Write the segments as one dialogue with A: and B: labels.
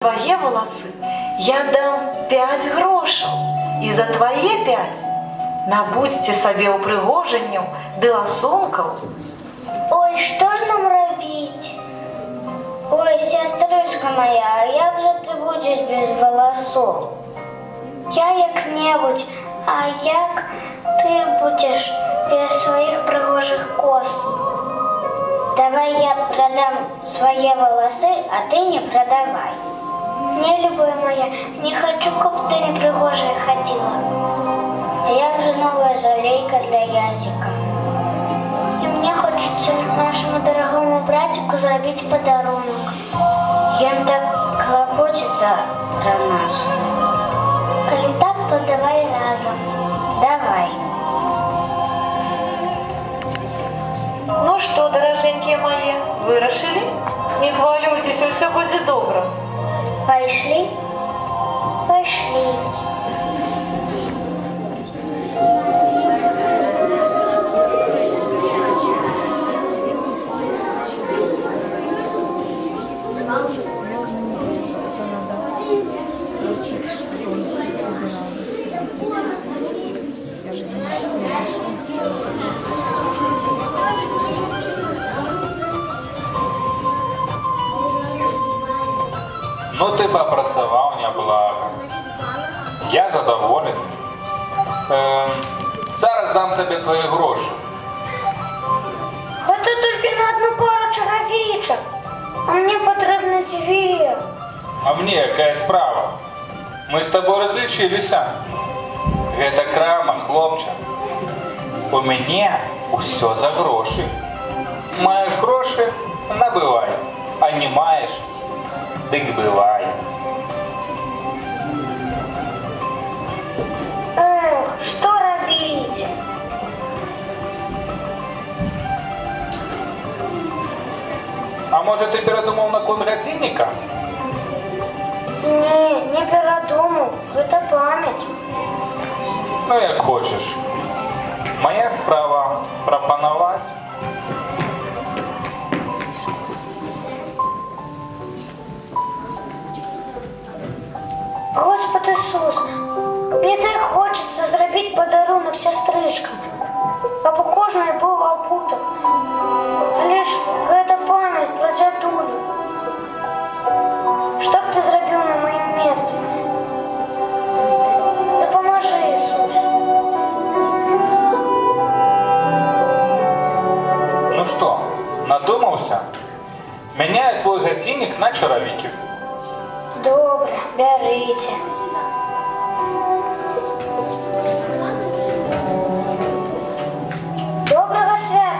A: твои волосы я дам 5 грошаў, і за твои 5 набудзьце сабе ўпрыгожанняў ды ласункаў.
B: Ой, што ж нам рабіць? Ой, сястрычка моя, а як жа ты будзеш без валасоў? Я як-небудзь, а як ты будзеш без сваіх прыгожых кос? Давай я продам свае валасы, а ты не продавай. Не, любая моя, не хочу, каб ты непрыгожая ходила. А як же новая жалейка для Ясика? И мне хочется нашему дорогому братику зрабіць подарунок. Ён так клопочется про нас. Коли так, то давай разом. Давай.
A: Ну что, дороженькие мои, вырашили? Не хвалюйтесь, все будет добро.
B: Пошли? Пошли.
C: Ну ты попрацаваў няблага. Я задоволен. Зараз дам тебе твои гроши.
B: Это только на одну пару чаровичек. А мне потрібно 2.
C: А мне якая справа? Мы с тобой различилися. Гэта крама, хлопча. У мяне усё за грошы. Маеш грошы — набывай, а не маеш — дык бывай.
B: Что робить?
C: А может, ты перадумал наконт гадзінніка?
B: Не передумал. Это память.
C: Ну, як хочеш. Моя справа прапанаваць.
B: Господи Иисус, мне так хочется зробить подарунок сестричкам, каб у кожної був обуток. Але ж гэта память про дядулю. Что б ты зробил на моем месте? Да поможи, Иисус.
C: Ну что, надумаўся? Мяняю твой гадзіннік на чаравікі.
B: Добре, берите. Доброго свята.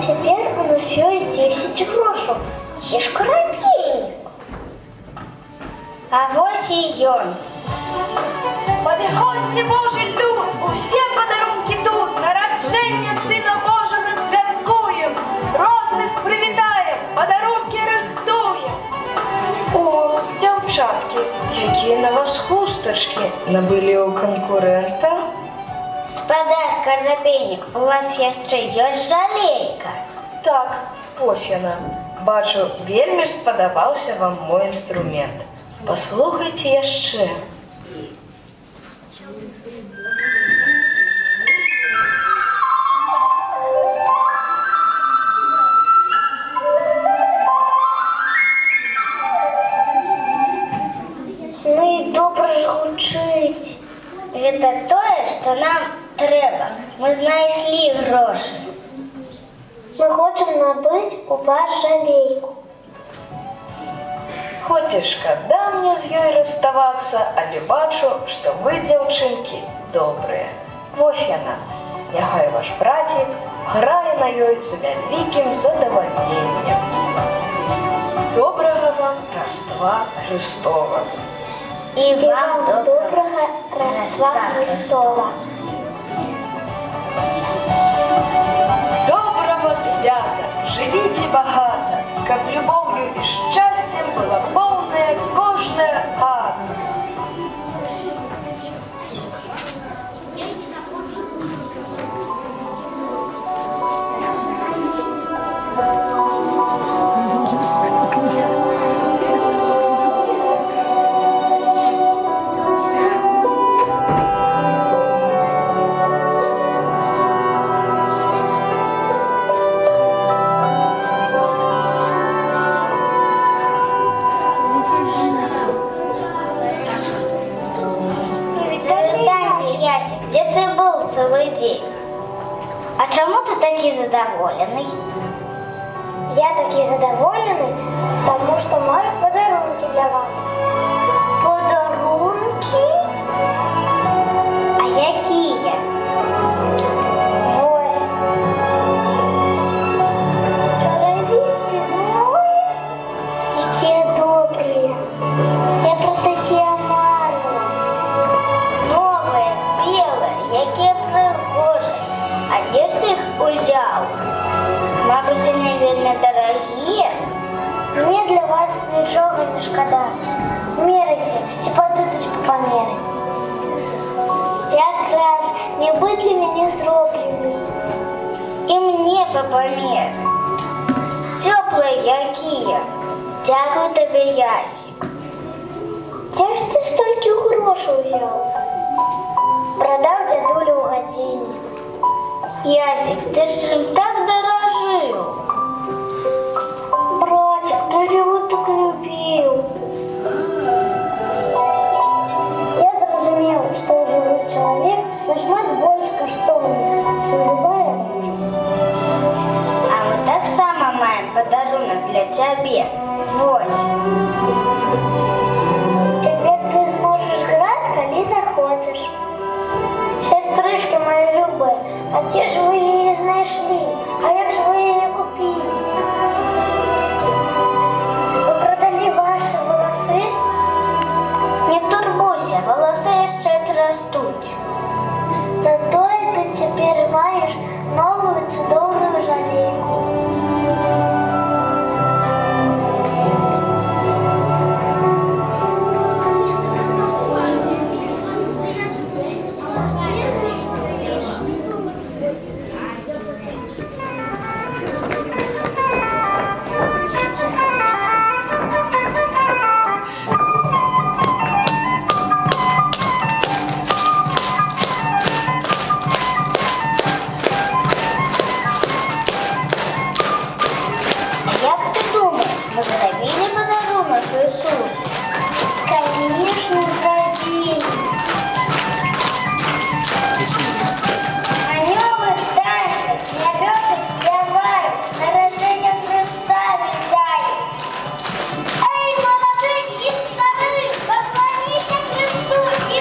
B: Теперь у нас есть 10 грошей. Ешь коробейник. А вось и ён.
A: Подиходьте, Божий люд, усе подарунки тут, народження Сина Божого святкуєм, родних привітаєм, подарунки рихтуєм. О, дівчатки, які на вас хусточки, набили у конкурента?
B: Спадар коробейник, у вас яшчэ ёсць жалейка.
A: Так, ось яна. Бачу, вельмі ж спадабаўся вам мой інструмент. Паслухайце яшчэ.
B: Ну і добра ж гучыць. Гэта тое, што нам трэба. Мы знайшлі грошы. Мы хочам набыць у вас жалейку.
A: Хоць і шкада мне з ёй расставацца, але бачу, што вы, дзяўчынкі, добрыя. Вось яна. Няхай ваш братік грае на ёй з вялікім задавальненнем. Добрага вам Раства Христова.
B: І вам добрага Раства Христова.
A: Доброго свята! Живите богато, каб любов'ю і щастям була повна кожна хата.
B: ты такой задоволенный? Я такой задоволенный, потому что маю подарунки для вас. Подарунки? А какие? Ось. Коровички новые, какие добрые. Я про такие марила. Новые, белые, какие пригожие. А где ж ти їх узяв? Мабуть, вони вельми дорогі. Мне для вас нічого не шкода. Мерите, типа дудочку померить. Якраз не быть для меня зроблений. І мне по померить. Теплые якие. Дякую тобі, Ясик. Де ж ти стільки грошей взяв? Продав дядулю у годині. Ясик, ты же им так дорожил. Братик, ты же его так любил. Я зрозумел, что живой человек нажмет больше коштовний, що любая оружие. А мы так само маем подарунок для тебя. Вось. Теперь ты сможешь грати, коли захочешь. Сестрички мої любі, а де ж ви її знайшли? А як ж ви її купили? Ви продали ваші волоси? Не турбуйся, волоси ще ростуть. Зато ти тепер маєш нову чудову жалейку. Як ти думаєш, ми зробили подарунок Ісусу? Конечно, зробили. Маневр танцы, набеги спевают, народжение Христа витают. Эй, молодые и старые, поклоните Христу и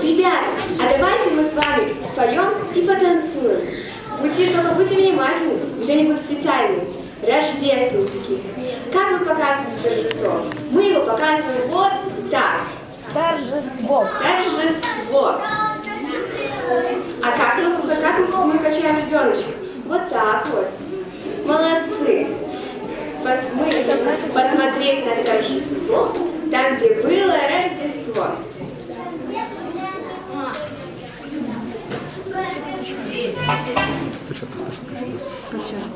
D: Ребята, а давайте мы с вами споем и потанцуем. Только будьте внимательны, что-нибудь специальное, рождественский. Как вы показываете Рождество? Мы его показываем вот так.
A: Торжество.
D: Торжество. А как мы качаем ребеночка? Вот так вот. Молодцы. Посмотреть на торжество, там, где было Рождество.
E: Початку.